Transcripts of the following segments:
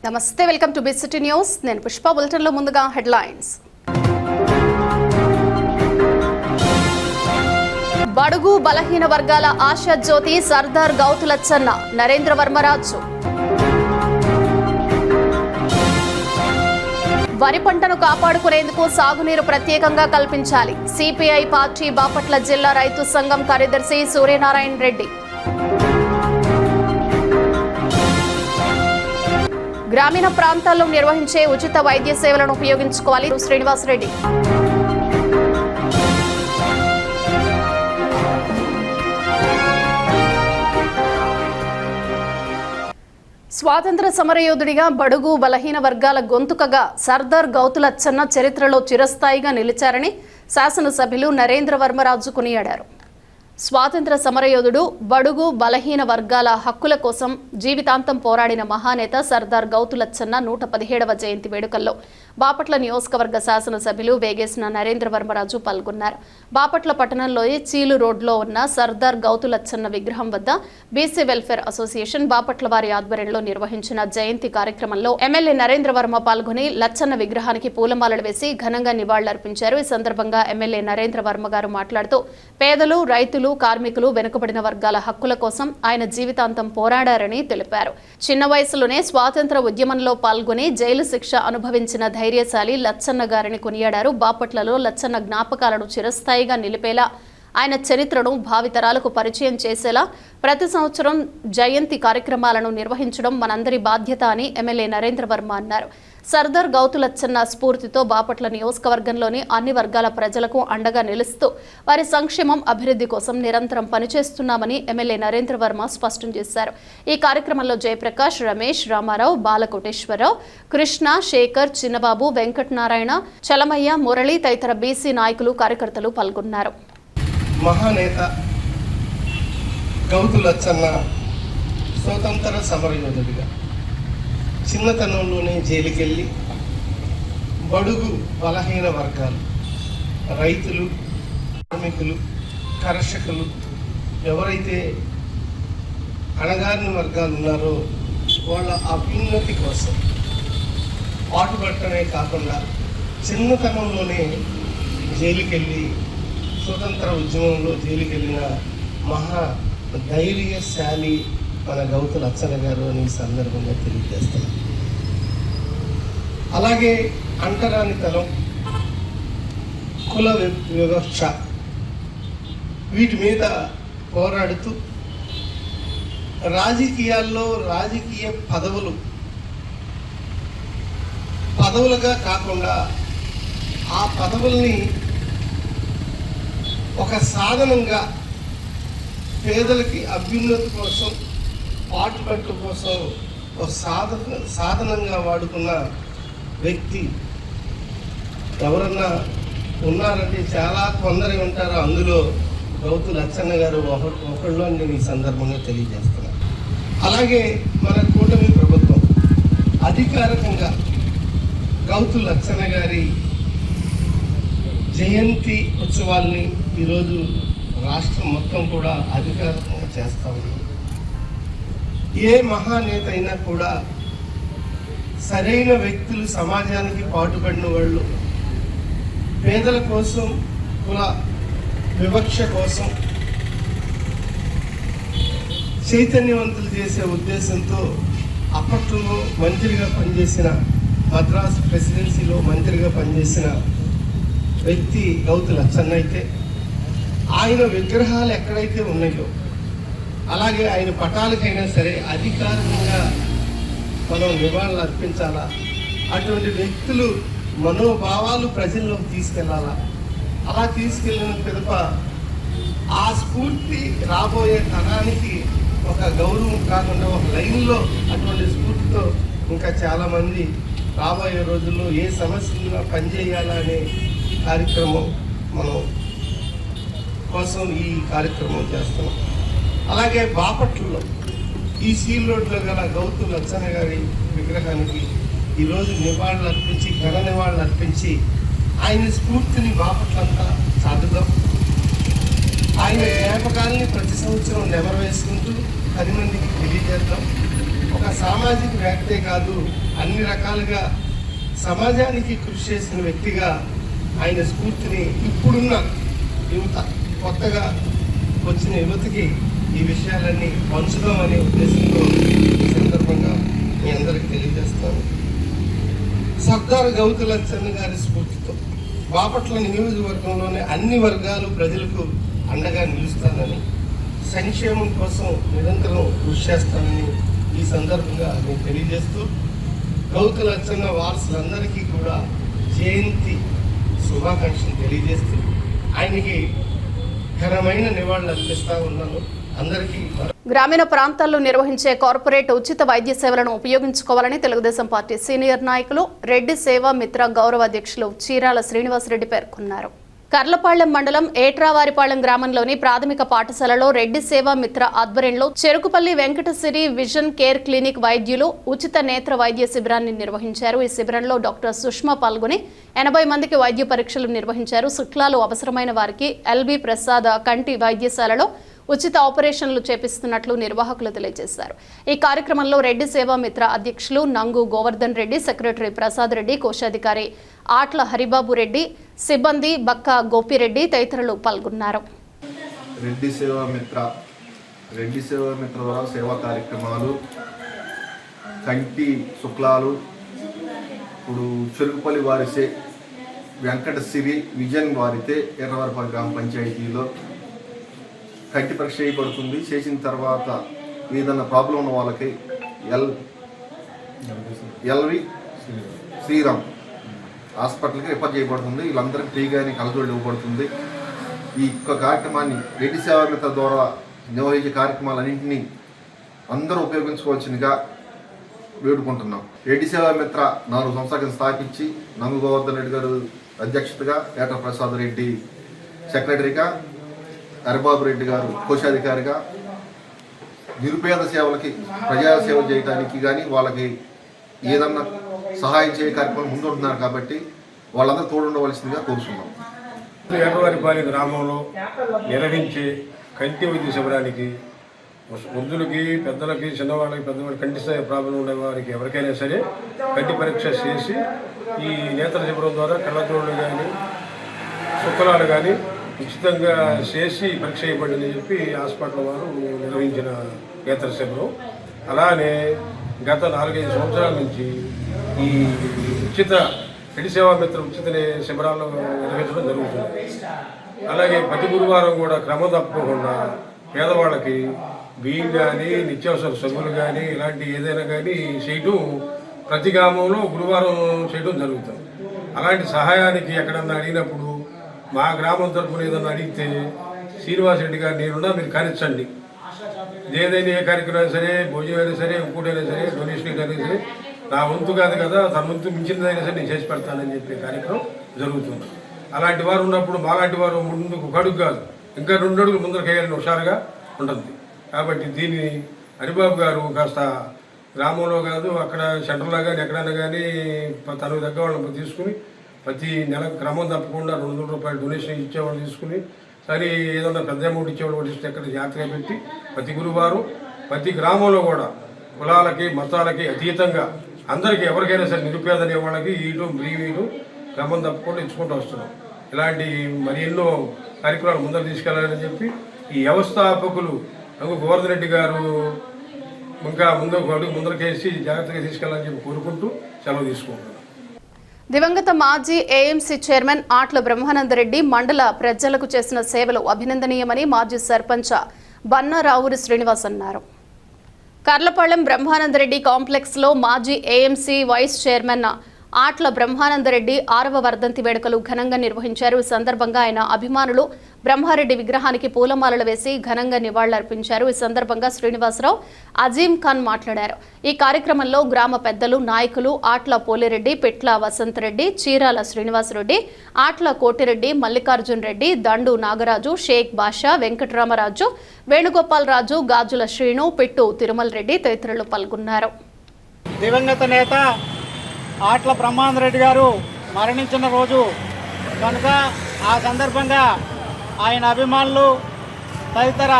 నమస్తే, welcome to big city news. నేను పుష్ప. బులెటిన్లో ముందుగా హెడ్లైన్స్. బడుగు బలహీన వర్గాల ఆశా జ్యోతి సర్దార్ గౌతు లచ్చన్న, నరేంద్ర వర్మరాజు. వరి పంటను కాపాడుకునేందుకు సాగునీరు ప్రత్యేకంగా కల్పించాలి. సిపిఐ పార్టీ బాపట్ల జిల్లా రైతు సంఘం కార్యదర్శి సూర్యనారాయణ రెడ్డి. గ్రామీణ ప్రాంతాల్లో నిర్వహించే ఉచిత వైద్య సేవలను ఉపయోగించుకోవాలి. శ్రీనివాస్ రెడ్డి. స్వాతంత్ర సమరయోధుడిగా బడుగు బలహీన వర్గాల గొంతుకగా సర్దార్ గౌతు లచ్చన్న చరిత్రలో చిరస్థాయిగా నిలిచారని శాసనసభ్యులు నరేంద్ర వర్మరాజు కొనియాడారు. స్వాతంత్ర సమరయోధుడు, బడుగు బలహీన వర్గాల హక్కుల కోసం జీవితాంతం పోరాడిన మహానేత సర్దార్ గౌతు లచ్చన్న 117వ జయంతి వేడుకల్లో బాపట్ల నియోజకవర్గ శాసనసభ్యులు వేగేసిన నరేంద్ర వర్మరాజు పాల్గొన్నారు. బాపట్ల పట్టణంలోని చీలు రోడ్లో ఉన్న సర్దార్ గౌతు లచ్చన్న విగ్రహం వద్ద బీసీ వెల్ఫేర్ అసోసియేషన్ బాపట్ల వారి ఆధ్వర్యంలో నిర్వహించిన జయంతి కార్యక్రమంలో ఎమ్మెల్యే నరేంద్ర వర్మ పాల్గొని లచ్చన్న విగ్రహానికి పూలమాలలు వేసి ఘనంగా నివాళులర్పించారు. ఈ సందర్భంగా ఎమ్మెల్యే నరేంద్ర వర్మ గారు మాట్లాడుతూ పేదలు, రైతులు, కార్మికులు, వెనుకబడిన వర్గాల హక్కుల కోసం ఆయన జీవితాంతం పోరాడారని తెలిపారు. చిన్న వయసులోనే స్వాతంత్ర ఉద్యమంలో పాల్గొని జైలు శిక్ష అనుభవించిన ధైర్యశాలి లచ్చన్న గారిని కొనియాడారు. బాపట్లలో లచ్చన్న జ్ఞాపకాలను చిరస్థాయిగా నిలిపేలా, ఆయన చరిత్రను భావితరాలకు పరిచయం చేసేలా ప్రతి సంవత్సరం జయంతి కార్యక్రమాలను నిర్వహించడం మనందరి బాధ్యత అని ఎమ్మెల్యే నరేంద్ర వర్మ అన్నారు. సర్దార్ గౌతు లచ్చన్న స్ఫూర్తితో బాపట్ల నియోజకవర్గంలోని అన్ని వర్గాల ప్రజలకు అండగా నిలుస్తూ వారి సంక్షేమం, అభివృద్ధి కోసం నిరంతరం పనిచేస్తున్నామని ఎమ్మెల్యే నరేంద్ర వర్మ స్పష్టం చేశారు. ఈ కార్యక్రమంలో జయప్రకాష్, రమేష్, రామారావు, బాలకోటేశ్వరరావు, కృష్ణ, శేఖర్, చిన్నబాబు, వెంకటనారాయణ, చలమయ్య, మురళి తదితర బీసీ నాయకులు, కార్యకర్తలు పాల్గొన్నారు. మహానేత గౌతు లచ్చన్న స్వతంత్ర సమరయోధుడిగా చిన్నతనంలోనే జైలుకెళ్ళి బడుగు బలహీన వర్గాలు, రైతులు, కార్మికులు, కర్షకులు, ఎవరైతే అణగారిన వర్గాలు ఉన్నారో వాళ్ళ అభ్యున్నతి కోసం పాటుపడటమే కాకుండా చిన్నతనంలోనే జైలుకెళ్ళి స్వతంత్ర ఉద్యమంలో జైలుకెళ్ళిన మహా ధైర్యశాలి మన గౌతు లచ్చన్న గారు అని ఈ సందర్భంగా తెలియజేస్తున్నాం. అలాగే అంటరానితనం, కుల వివక్ష, వీటి మీద పోరాడుతూ రాజకీయాల్లో రాజకీయ పదవులుగా కాకుండా ఆ పదవుల్ని ఒక సాధనంగా పేదలకి అభ్యున్నతి కోసం, పాటుపట్టు కోసం ఒక సాధనంగా వాడుకున్న వ్యక్తి ఎవరన్నా ఉన్నారంటే చాలా కొందరే ఉంటారు. అందులో గౌతు లచ్చన్న గారు ఒకళ్ళు అని నేను ఈ సందర్భంగా తెలియజేస్తున్నాను. అలాగే మన కూటమి ప్రభుత్వం అధికారికంగా గౌతు లచ్చన్న గారి జయంతి ఉత్సవాల్ని ఈరోజు రాష్ట్రం మొత్తం కూడా అధికారికంగా చేస్తూ ఉంది. ఏ మహానేత అయినా కూడా సరైన వ్యక్తులు, సమాజానికి పాటుపడిన వాళ్ళు, పేదల కోసం, కుల వివక్ష కోసం చైతన్యవంతులు చేసే ఉద్దేశంతో అప్పట్లో మంత్రిగా పనిచేసిన, మద్రాసు ప్రెసిడెన్సీలో మంత్రిగా పనిచేసిన వ్యక్తి గౌతు లచ్చన్న అయితే ఆయన విగ్రహాలు ఎక్కడైతే ఉన్నాయో, అలాగే ఆయన పటాలకైనా సరే అధికారికంగా మనం నివాళులు అర్పించాలా. అటువంటి వ్యక్తులు మనోభావాలు ప్రజల్లోకి తీసుకెళ్లాలా. అలా తీసుకెళ్ళిన పిదప ఆ స్ఫూర్తి రాబోయే తరానికి ఒక గౌరవం కాకుండా ఒక లైన్లో అటువంటి స్ఫూర్తితో ఇంకా చాలామంది రాబోయే రోజుల్లో ఏ సమస్యలుగా పనిచేయాలా అనే కార్యక్రమం మనం కోసం ఈ కార్యక్రమం చేస్తున్నాం. అలాగే బాపట్లలో ఈ సీల్ రోడ్లో గల గౌతు లచ్చన్న గారి విగ్రహానికి ఈరోజు నివాళులు అర్పించి, ఘన నివాళులు అర్పించి ఆయన స్ఫూర్తిని బాపట్లంతా సాధుదాం. ఆయన జ్ఞాపకాలని ప్రతి సంవత్సరం నెమరు వేసుకుంటూ 10 మందికి తెలియజేద్దాం. ఒక సామాజిక వ్యక్తే కాదు, అన్ని రకాలుగా సమాజానికి కృషి చేసిన వ్యక్తిగా ఆయన స్ఫూర్తిని ఇప్పుడున్న యువత, కొత్తగా వచ్చిన యువతకి ఈ విషయాలన్నీ పంచుదామనే ఉద్దేశంతో ఈ సందర్భంగా మీ అందరికి తెలియజేస్తాను. సర్దార్ గౌతు లచ్చన్న గారి స్ఫూర్తితో బాపట్ల నియోజకవర్గంలోని అన్ని వర్గాలు ప్రజలకు అండగా నిలుస్తానని, సంక్షేమం కోసం నిరంతరం కృషి చేస్తానని ఈ సందర్భంగా నేను తెలియజేస్తూ, గౌతు లచ్చన్న వారసులందరికీ కూడా జయంతి శుభాకాంక్షలు తెలియజేస్తూ ఆయనకి ఘనమైన నివాళులు అర్పిస్తా ఉన్నాను. అందరికీ గ్రామీణ ప్రాంతాల్లో నిర్వహించే కార్పొరేట్ ఉచిత వైద్య సేవలను ఉపయోగించుకోవాలని తెలుగుదేశం పార్టీ సీనియర్ నాయకులు రెడ్డి సేవా మిత్ర గౌరవ అధ్యక్షులు చీరాల శ్రీనివాసరెడ్డి పేర్కొన్నారు. కర్లపాళ్లెం మండలం ఏట్రావారిపాళెం గ్రామంలోని ప్రాథమిక పాఠశాలలో రెడ్డి సేవా మిత్ర ఆధ్వర్యంలో చెరుకుపల్లి వెంకటసిరి విజన్ కేర్ క్లినిక్ వైద్యులు ఉచిత నేత్ర వైద్య శిబిరాన్ని నిర్వహించారు. ఈ శిబిరంలో డాక్టర్ సుష్మా పాల్గొని 80 మందికి వైద్య పరీక్షలు నిర్వహించారు. శుక్లాలు అవసరమైన వారికి ఎల్బీ ప్రసాద్ కంటి వైద్యశాలలో ఉచిత ఆపరేషన్లు చేపిస్తున్నట్లు నిర్వాహకులు తెలియజేశారు. ఈ కార్యక్రమంలో రెడ్డి సేవా మిత్ర అధ్యక్షులు నంగు గోవర్ధన్ రెడ్డి, సెక్రటరీ ప్రసాద్ రెడ్డి, కోశాధికారి ఆట్ల హరిబాబు రెడ్డి, సిబ్బంది బక్క గోపిరెడ్డి తదితరులు పాల్గొన్నారు. రెడ్డి సేవా మిత్ర ద్వారా సేవా కార్యక్రమాలు, కంటి శుక్లాలు, ఇప్పుడు చెరుకుపల్లి వారిసే వెంకటసిరి విజన్ వారితే ఎర్రవారిపాలెం గ్రామ పంచాయతీలో కంటి పరీక్ష చేయబడుతుంది. చేసిన తర్వాత ఏదైనా ప్రాబ్లం ఉన్న వాళ్ళకి ఎల్వి శ్రీరామ్ హాస్పిటల్కి రిఫర్ చేయబడుతుంది. వీళ్ళందరికీ ఫ్రీగానే కలజోళ్ళు ఇవ్వబడుతుంది. ఈ కార్యక్రమాన్ని రెడ్డి సేవా మిత్ర ద్వారా నిర్వహించే కార్యక్రమాలన్నింటినీ అందరూ ఉపయోగించుకోవాల్సిందిగా వేడుకుంటున్నాం. రెడ్డి సేవా మిత్ర 4 సంవత్సరాల స్థాపించి నంగు గోవర్ధన్ రెడ్డి గారు అధ్యక్షతగా, ఏట ప్రసాద్ రెడ్డి సెక్రటరీగా, హరిబాబు రెడ్డి గారు కోశాధికారిగా నిరుపేద సేవలకి, ప్రజా సేవ చేయడానికి కానీ వాళ్ళకి ఏదన్నా సహాయం చేయ కార్యక్రమం ముందుంటున్నారు కాబట్టి వాళ్ళందరూ తోడుండవలసిందిగా కోరుతున్నాం. ఏటవారిపాలెం గ్రామంలో నిర్వహించే కంటి వైద్య శిబిరానికి వృద్ధులకి, పెద్దలకి, చిన్నవాళ్ళకి, పెద్దవాళ్ళకి కంటి ప్రాబ్లం ఉండే వారికి ఎవరికైనా సరే కంటి పరీక్ష చేసి ఈ నేత్ర శిబిరం ద్వారా కళ్ళజోళ్ళు కానీ శుక్లాలు కానీ ఉచితంగా చేసి పరీక్ష చేయబడిందని చెప్పి హాస్పిటల్ వారు నిర్వహించిన నేత్ర శిబిరం. అలానే గత 4-5 సంవత్సరాల నుంచి ఈ ఉచిత రెడ్డి సేవా మిత్ర ఉచిత శిబిరాలు నిర్వహించడం జరుగుతుంది. అలాగే ప్రతి గురువారం కూడా క్రమం తప్పకుండా పేదవాళ్ళకి బియ్యం కానీ, నిత్యావసర సరుకులు కానీ, ఇలాంటి ఏదైనా కానీ చేయడం ప్రతి గ్రామంలో గురువారం చేయడం జరుగుతుంది. అలాంటి సహాయానికి ఎక్కడన్నా అడిగినప్పుడు మా గ్రామం తరఫున ఏదన్నా అడిగితే శ్రీనివాసరెడ్డి గారు నేనున్నా, మీరు కానిచ్చండి, ఏదైనా ఏ కార్యక్రమం సరే, భోజనం అయినా సరే, ఇంకోటైనా సరే, డొనేషన్ అయినా సరే, నా వంతు కాదు కదా, తన వంతు మించినదైనా సరే నేను చేసి పెడతానని చెప్పే కార్యక్రమం జరుగుతుంది. అలాంటి వారు ఉన్నప్పుడు మాలాంటి వారు ముందుకు ఒక అడుగు కాదు, ఇంకా 2 అడుగులు ముందరకు వేయాలని హుషారుగా ఉంటుంది. కాబట్టి దీన్ని హరిబాబు గారు కాస్త గ్రామంలో కాదు, అక్కడ సెంటర్లో కానీ ఎక్కడైనా కానీ తనకు దగ్గర వాళ్ళని తీసుకుని ప్రతి నెల క్రమం తప్పకుండా 200 రూపాయలు డొనేషన్ ఇచ్చేవాళ్ళు తీసుకుని, సరే ఏదన్నా పెద్ద అమౌంట్ ఇచ్చేవాళ్ళు ఇస్తే ఎక్కడ జాగ్రత్తగా పెట్టి ప్రతి గురువారం ప్రతి గ్రామంలో కూడా కులాలకి, మతాలకి అతీతంగా అందరికీ ఎవరికైనా సరే నిరుపేద అనే వాళ్ళకి ఈటు బ్రీవీలు క్రమం తప్పకుండా ఇచ్చుకుంటూ వస్తున్నాం. ఇలాంటి మరి ఎన్నో కార్యక్రమాలు ముందరు తీసుకెళ్లాలని చెప్పి ఈ వ్యవస్థాపకులు నంగు గోవర్ధన్ రెడ్డి గారు ఇంకా ముందరకేసి జాగ్రత్తగా తీసుకెళ్లాలని చెప్పి కోరుకుంటూ సెలవు తీసుకుంటున్నాను. దివంగత మాజీ ఏఎంసీ చైర్మన్ ఆట్ల బ్రహ్మానందరెడ్డి మండల ప్రజలకు చేసిన సేవలు అభినందనీయమని మాజీ సర్పంచ్ బన్నారావురి శ్రీనివాస్ అన్నారు. కర్లపాళ్లెం బ్రహ్మానందరెడ్డి కాంప్లెక్స్లో మాజీ ఏఎంసీ వైస్ చైర్మన్ ఆట్ల బ్రహ్మానందరెడ్డి 6వ వర్ధంతి వేడుకలు ఘనంగా నిర్వహించారు. ఈ సందర్భంగా ఆయన అభిమానులు బ్రహ్మారెడ్డి విగ్రహానికి పూలమాలలు వేసి ఘనంగా నివాళులర్పించారు. ఈ సందర్భంగా శ్రీనివాసరావు, అజీం ఖాన్ మాట్లాడారు. ఈ కార్యక్రమంలో గ్రామ పెద్దలు, నాయకులు ఆట్ల పోలిరెడ్డి, పెట్ల వసంతరెడ్డి, చీరాల శ్రీనివాసరెడ్డి, ఆట్ల కోటిరెడ్డి, మల్లికార్జున్ రెడ్డి, దండు నాగరాజు, షేక్ బాషా, వెంకటరామరాజు, వేణుగోపాల్ రాజు, గాజుల శ్రీను, పిట్టు తిరుమల రెడ్డి తదితరులు పాల్గొన్నారు. దివంగత నేత ఆట్ల బ్రహ్మానందరెడ్డి గారు మరణించిన రోజు కనుక ఆ సందర్భంగా ఆయన అభిమానులు తదితర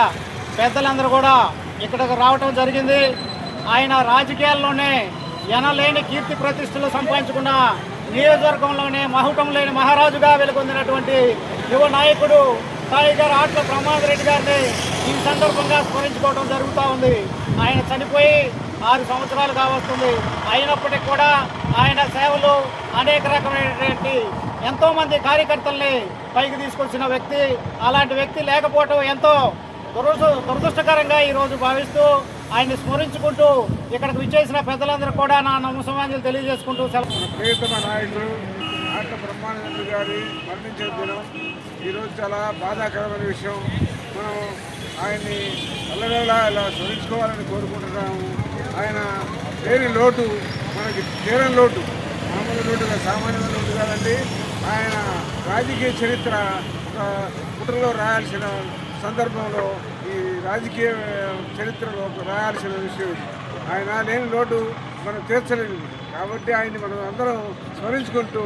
పెద్దలందరూ కూడా ఇక్కడికి రావటం జరిగింది. ఆయన రాజకీయాల్లోనే ఎనలేని కీర్తి ప్రతిష్టలు సంపాదించుకున్న నియోజకవర్గంలోనే మహుటం లేని మహారాజుగా వెలుగొందినటువంటి యువ నాయకుడు టైగర్ ఆట్ల బ్రహ్మాందరెడ్డి గారిని ఈ సందర్భంగా స్మరించుకోవడం జరుగుతూ ఉంది. ఆయన చనిపోయి 6 సంవత్సరాలు కావస్తుంది. అయినప్పటికీ కూడా ఆయన సేవలు అనేక రకమైనటువంటి ఎంతోమంది కార్యకర్తల్ని పైకి తీసుకొచ్చిన వ్యక్తి. అలాంటి వ్యక్తి లేకపోవటం ఎంతో దురదృష్టకరంగా ఈరోజు భావిస్తూ ఆయన్ని స్మరించుకుంటూ ఇక్కడికి విచ్చేసిన పెద్దలందరూ కూడా నా నమస్కారాలు తెలియజేసుకుంటూ ప్రియతమ నాయకుడు ఆట్ల బ్రహ్మానందరెడ్డి గారి మరణించిన దినం. ఈరోజు చాలా బాధాకరమైన విషయం. మనం ఆయన్ని అల్లవేళ ఇలా స్మరించుకోవాలని కోరుకుంటున్నాము. ఆయన లేని లోటు మనకి తీరని లోటు, మామూలు లోటుగా సామాన్యమైన లోటు కాదండి. ఆయన రాజకీయ చరిత్ర పుటలో రాయాల్సిన సందర్భంలో ఈ రాజకీయ చరిత్రలో రాయాల్సిన విషయం. ఆయన లేని లోటు మనం తీర్చలేదు. కాబట్టి ఆయన్ని మనం అందరం స్మరించుకుంటూ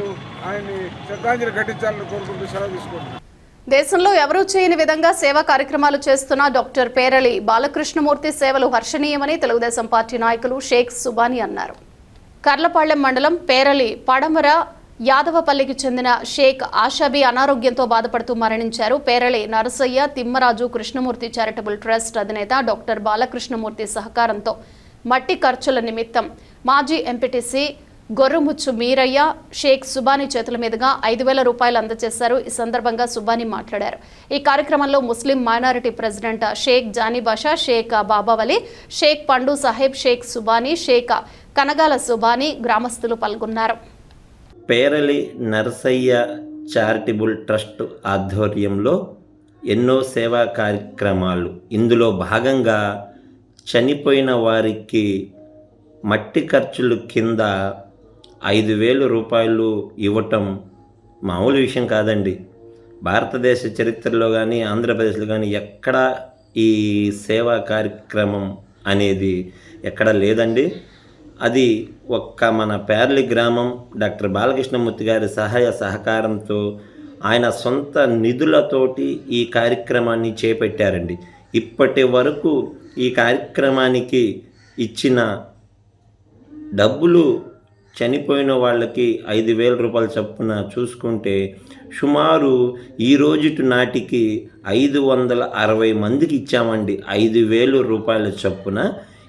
ఆయన్ని శ్రద్ధాంజలి ఘటించాలని కోరుకుంటూ సెలవు తీసుకుంటున్నాం. దేశంలో ఎవరూ చేయని విధంగా సేవా కార్యక్రమాలు చేస్తున్న డాక్టర్ పేరళి బాలకృష్ణమూర్తి సేవలు హర్షణీయమని తెలుగుదేశం పార్టీ నాయకులు షేక్ సుబానీ అన్నారు. కర్లపాళ్లెం మండలం పేరళి పడమర యాదవపల్లికి చెందిన షేక్ ఆషాబీ అనారోగ్యంతో బాధపడుతూ మరణించారు. పేరళి నరసయ్య తిమ్మరాజు కృష్ణమూర్తి చారిటబుల్ ట్రస్ట్ అధినేత డాక్టర్ బాలకృష్ణమూర్తి సహకారంతో మట్టి ఖర్చుల నిమిత్తం మాజీ ఎంపీటీసీ గొర్రుముచ్చు మీరయ్య షేక్ సుబానీ చేతుల మీదుగా 5,000 రూపాయలు అందజేశారు. ఈ సందర్భంగా సుబానీ మాట్లాడారు. ఈ కార్యక్రమంలో ముస్లిం మైనారిటీ ప్రెసిడెంట్ షేక్ జానీ బాషా, షేక్ బాబావలి, షేక్ పండు సాహెబ్, షేక్ సుబానీ, షేక్ కనగాల సుబానీ గ్రామస్తులు పాల్గొన్నారు. పేరళి నరసయ్య చారిటబుల్ ట్రస్ట్ ఆధ్వర్యంలో ఎన్నో సేవా కార్యక్రమాలు, ఇందులో భాగంగా చనిపోయిన వారికి మట్టి ఖర్చులు కింద 5,000 రూపాయలు ఇవ్వటం మామూలు విషయం కాదండి. భారతదేశ చరిత్రలో కానీ ఆంధ్రప్రదేశ్లో కానీ ఎక్కడా ఈ సేవా కార్యక్రమం అనేది ఎక్కడా లేదండి. అది ఒక్క మన పేర్లి గ్రామం డాక్టర్ బాలకృష్ణమూర్తి గారి సహాయ సహకారంతో ఆయన సొంత నిధులతోటి ఈ కార్యక్రమాన్ని చేపట్టారండి. ఇప్పటి వరకు ఈ కార్యక్రమానికి ఇచ్చిన డబ్బులు చనిపోయిన వాళ్ళకి 5,000 రూపాయల చొప్పున చూసుకుంటే సుమారు ఈ రోజుటి నాటికి 560 మందికి ఇచ్చామండి. 5,000 రూపాయల చొప్పున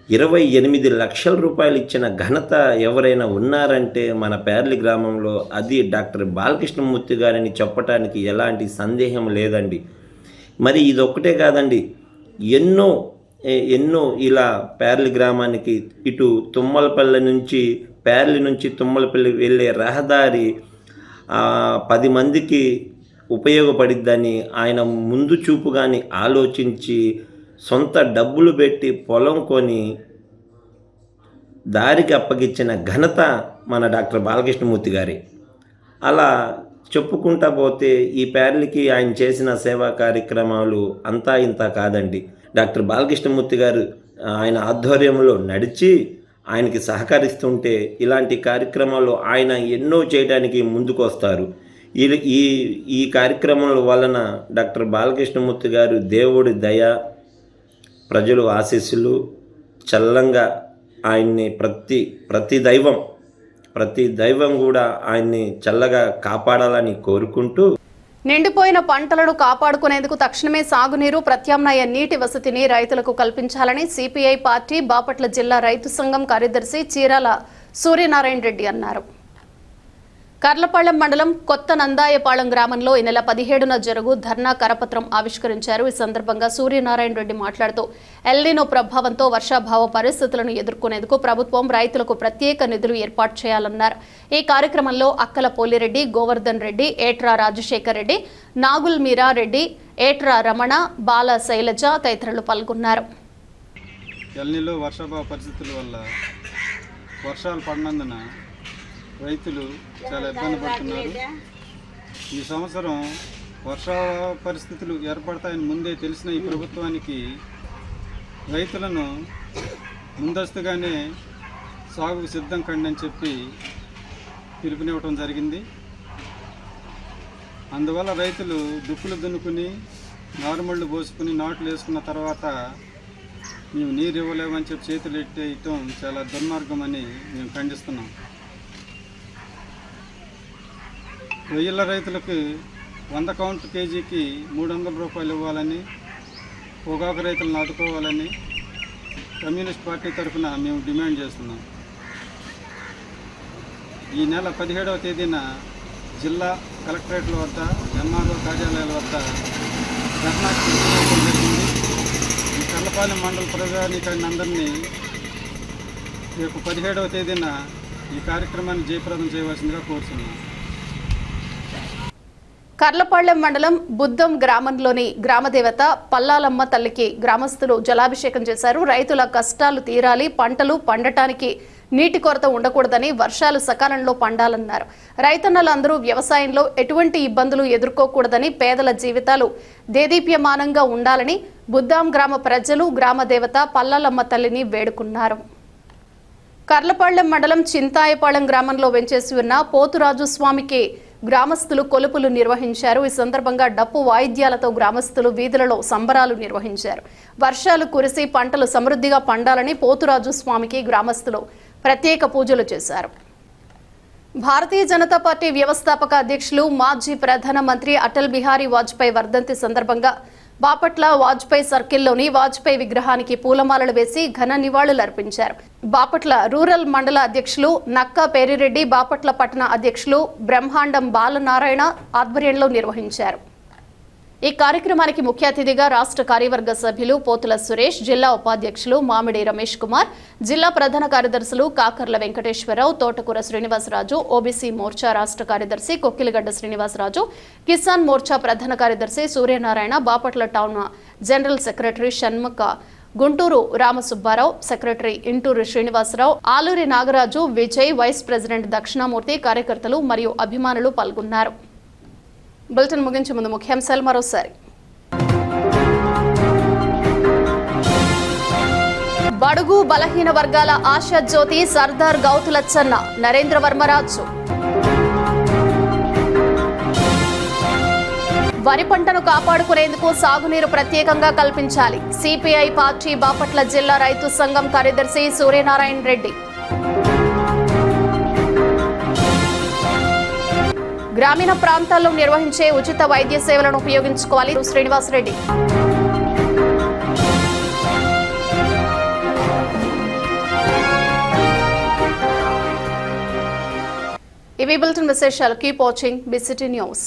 28 లక్షల రూపాయలు ఇచ్చిన ఘనత ఎవరైనా ఉన్నారంటే మన పేర్లి గ్రామంలో అది డాక్టర్ బాలకృష్ణమూర్తి గారిని చెప్పటానికి ఎలాంటి సందేహం లేదండి. మరి ఇదొక్కటే కాదండి, ఎన్నో ఇలా పేర్లి గ్రామానికి ఇటు తుమ్మలపల్లి నుంచి పేర్లి నుంచి తుమ్మలపల్లి వెళ్ళే రహదారి 10 మందికి ఉపయోగపడిద్దని ఆయన ముందు చూపుగాని ఆలోచించి సొంత డబ్బులు పెట్టి పొలం కొని దారికి అప్పగించిన ఘనత మన డాక్టర్ బాలకృష్ణమూర్తి గారి. అలా చెప్పుకుంటా పోతే ఈ పేర్లికి ఆయన చేసిన సేవా కార్యక్రమాలు అంతా ఇంత కాదండి. డాక్టర్ బాలకృష్ణమూర్తి గారు ఆయన ఆధ్వర్యంలో నడిచి ఆయనకి సహకరిస్తుంటే ఇలాంటి కార్యక్రమాలు ఆయన ఎన్నో చేయడానికి ముందుకు వస్తారు. ఈ కార్యక్రమాల వలన డాక్టర్ బాలకృష్ణమూర్తి గారు దేవుడి దయ, ప్రజలు ఆశీస్సులు చల్లంగా ఆయన్ని ప్రతి దైవం కూడా ఆయన్ని చల్లగా కాపాడాలని కోరుకుంటూ నిండిపోయిన పంటలను కాపాడుకునేందుకు తక్షణమే సాగునీరు, ప్రత్యామ్నాయ నీటి వసతిని రైతులకు కల్పించాలని సిపిఐ పార్టీ బాపట్ల జిల్లా రైతు సంఘం కార్యదర్శి చీరాల సూర్యనారాయణ రెడ్డి అన్నారు. కర్లపాళ్లెం మండలం కొత్త నందాయపాళెం గ్రామంలో ఈ నెల 17న జరుగు ధర్నా కరపత్రం ఆవిష్కరించారు. ఈ సందర్భంగా సూర్యనారాయణ రెడ్డి మాట్లాడుతూ ఎల్నినో ప్రభావంతో వర్షాభావ పరిస్థితులను ఎదుర్కొనేందుకు ప్రభుత్వం రైతులకు ప్రత్యేక నిధులు ఏర్పాటు చేయాలన్నారు. ఈ కార్యక్రమంలో అక్కల పోలిరెడ్డి, గోవర్ధన్ రెడ్డి, ఏట్రా రాజశేఖర్ రెడ్డి, నాగుల్ మీరా రెడ్డి, ఏట్రా రమణ, బాల శైలజ తదితరులు పాల్గొన్నారు. ఎల్నిలో వర్షాభావ పరిస్థితుల వల్ల వర్షాలు పడినందున రైతులు చాలా ఇబ్బంది పడుతున్నారు. ఈ సంవత్సరం వర్షా పరిస్థితులు ఏర్పడతాయని ముందే తెలిసిన ఈ ప్రభుత్వానికి రైతులను ముందస్తుగానే సాగుకు సిద్ధం కండి అని చెప్పి పిలుపునివ్వటం జరిగింది. అందువల్ల రైతులు దుక్కులు దున్నుకుని నారుమళ్ళు పోసుకుని నాట్లు వేసుకున్న తర్వాత మేము నీరు ఇవ్వలేమని చెప్పి చేతులు ఎట్టేయటం చాలా దుర్మార్గం అని మేము ఖండిస్తున్నాం. రొయ్యల రైతులకు 100 కౌంట్ కేజీకి 300 రూపాయలు ఇవ్వాలని, పొగాకు రైతులను ఆదుకోవాలని కమ్యూనిస్ట్ పార్టీ తరఫున మేము డిమాండ్ చేస్తున్నాం. ఈ నెల 17వ తేదీన జిల్లా కలెక్టరేట్ల వద్ద, ఎంఆర్ఓ కార్యాలయాల వద్ద ధర్నా జరిగింది. ఈ కల్లపాలెం మండల ప్రజానీకాన్ని అందరినీ రేపు 17వ తేదీన ఈ కార్యక్రమాన్ని జయప్రదం చేయవలసిందిగా కోరుతున్నాం. కర్లపాళ్లెం మండలం బుద్దం గ్రామంలోని గ్రామదేవత పల్లాలమ్మ తల్లికి గ్రామస్తులు జలాభిషేకం చేశారు. రైతుల కష్టాలు తీరాలి, పంటలు పండటానికి నీటి కొరత ఉండకూడదని, వర్షాలు సకాలంలో పండాలన్నారు. రైతన్నలందరూ వ్యవసాయంలో ఎటువంటి ఇబ్బందులు ఎదుర్కోకూడదని, పేదల జీవితాలు దేదీప్యమానంగా ఉండాలని బుద్దాం గ్రామ ప్రజలు గ్రామదేవత పల్లాలమ్మ తల్లిని వేడుకున్నారు. కర్లపాళ్లెం మండలం చింతాయపాళెం గ్రామంలో వెంచేసి ఉన్న పోతురాజు స్వామికి గ్రామస్తులు కొలుపులు నిర్వహించారు. ఈ సందర్భంగా డప్పు వాయిద్యాలతో గ్రామస్తులు వీధులలో సంబరాలు నిర్వహించారు. వర్షాలు కురిసి పంటలు సమృద్ధిగా పండాలని పోతురాజు స్వామికి గ్రామస్తులు ప్రత్యేక పూజలు చేశారు. భారతీయ జనతా పార్టీ వ్యవస్థాపక అధ్యక్షులు మాజీ ప్రధానమంత్రి అటల్ బిహారీ వాజ్పేయి వర్ధంతి సందర్భంగా బాపట్ల వాజ్పేయి సర్కిల్లోని వాజ్పేయి విగ్రహానికి పూలమాలలు వేసి ఘన నివాళులర్పించారు. బాపట్ల రూరల్ మండల అధ్యక్షులు నక్కా పేరిరెడ్డి, బాపట్ల పట్టణ అధ్యక్షులు బ్రహ్మాండం బాలనారాయణ ఆధ్వర్యంలో నిర్వహించారు. ఈ కార్యక్రమానికి ముఖ్య అతిథిగా రాష్ట్ర కార్యవర్గ సభ్యులు పోతుల సురేష్, జిల్లా ఉపాధ్యక్షులు మామిడి రమేష్ కుమార్, జిల్లా ప్రధాన కార్యదర్శులు కాకర్ల వెంకటేశ్వరరావు, తోటకూర శ్రీనివాసరాజు, ఓబీసీ మోర్చా రాష్ట్ర కార్యదర్శి కొక్కిలిగడ్డ శ్రీనివాసరాజు, కిసాన్ మోర్చా ప్రధాన కార్యదర్శి Suryanarayana, Bapatla town general secretary Shanmukha, Guntur Ramasubbarao, secretary Inturu Srinivasarao, Aluri Nagaraju, Vijay, vice president Dakshinamurthy, కార్యకర్తలు మరియు అభిమానులు పాల్గొన్నారు. బులెటిన్ ముగించే ముందు ముఖ్యాంశాలు మరోసారి. బడుగు బలహీన వర్గాల ఆశా జ్యోతి సర్దార్ గౌతులచ్చన్న, నరేంద్ర వర్మరాజు. వరి పంటను కాపాడుకునేందుకు సాగునీరు ప్రత్యేకంగా కల్పించాలి. సిపిఐ పార్టీ బాపట్ల జిల్లా రైతు సంఘం కార్యదర్శి సూర్యనారాయణ రెడ్డి. గ్రామీణ ప్రాంతాల్లో నిర్వహించే ఉచిత వైద్య సేవలను ఉపయోగించుకోవాలి. శ్రీనివాసరెడ్డి. ఇవి బులెటిన్ విశేషాలు. Keep watching BCT news.